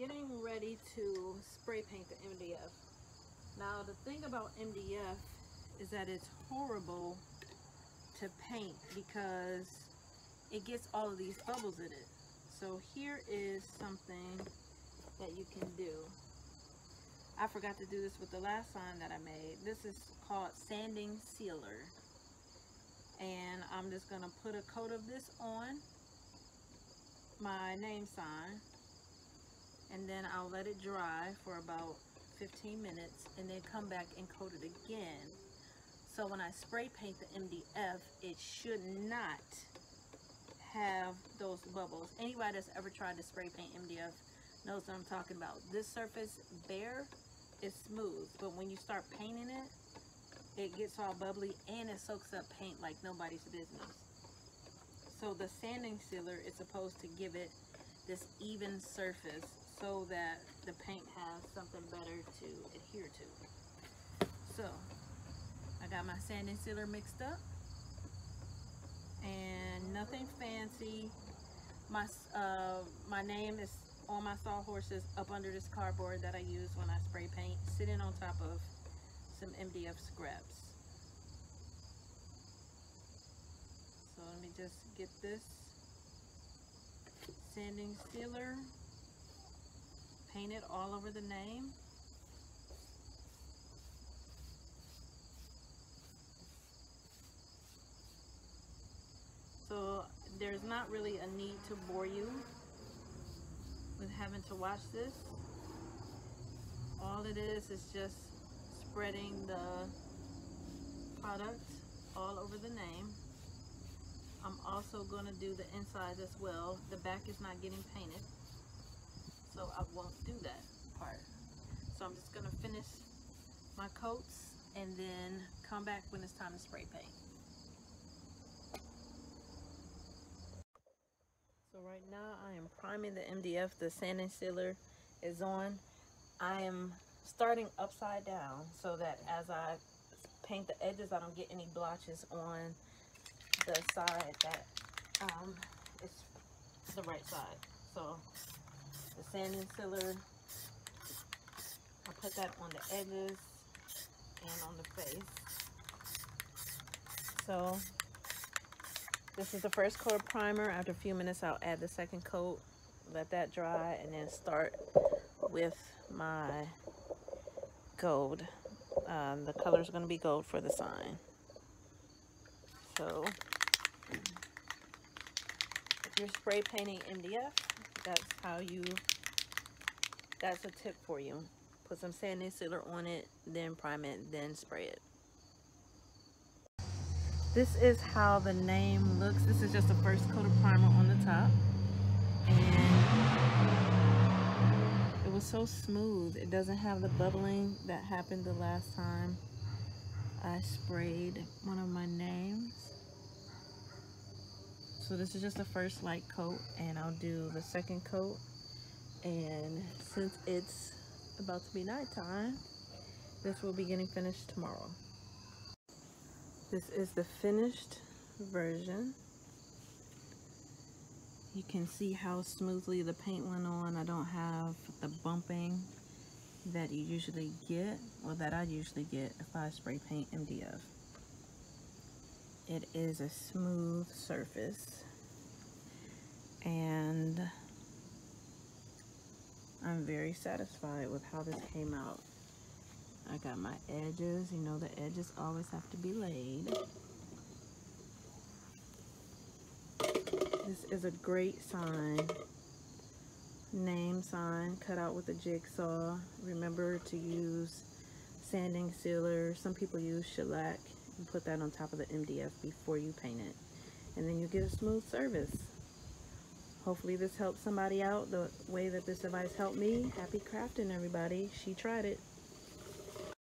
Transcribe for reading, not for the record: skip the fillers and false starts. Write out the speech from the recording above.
getting ready to spray paint the MDF. Now the thing about MDF is that it's horrible to paint because it gets all of these bubbles in it. So here is something that you can do. I forgot to do this with the last sign that I made. This is called sanding sealer. And I'm just gonna put a coat of this on my name sign, and then I'll let it dry for about 15 minutes and then come back and coat it again. So when I spray paint the MDF, it should not have those bubbles. Anybody that's ever tried to spray paint MDF knows what I'm talking about. This surface bare is smooth, but when you start painting it, it gets all bubbly and it soaks up paint like nobody's business. So the sanding sealer is supposed to give it this even surface so that the paint has something better to adhere to. So I got my sanding sealer mixed up, and nothing fancy. My name is on my sawhorses up under this cardboard that I use when I spray paint, sitting on top of some MDF scraps. So let me just get this sanding sealer painted all over the name. So there's not really a need to bore you with having to watch this. All it is just spreading the product all over the name. I'm also going to do the inside as well. The back is not getting painted, so I won't do that part. So I'm just going to finish my coats and then come back when it's time to spray paint. So right now I am priming the MDF. The sanding sealer is on. I am starting upside down so that as I paint the edges, I don't get any blotches on the side that is the right side. So the sanding sealer, I put that on the edges and on the face. So this is the first coat of primer. After a few minutes, I'll add the second coat, let that dry, and then start with my gold. The color is going to be gold for the sign. So if you're spray painting MDF, that's a tip for you. Put some sanding sealer on it, then prime it, then spray it. This is how the name looks. This is just the first coat of primer on the top. And it was so smooth. It doesn't have the bubbling that happened the last time I sprayed one of my names. So this is just the first light coat, and I'll do the second coat. And since it's about to be nighttime, this will be getting finished tomorrow. This is the finished version. You can see how smoothly the paint went on. I don't have the bumping that you usually get, or that I usually get if I spray paint MDF. It is a smooth surface, and I'm very satisfied with how this came out. I got my edges. You know, the edges always have to be laid. This is a great sign. Name sign cut out with a jigsaw. Remember to use sanding sealer. Some people use shellac. You put that on top of the MDF before you paint it, and then you get a smooth surface. Hopefully this helps somebody out the way that this device helped me. Happy crafting, everybody. She tried it.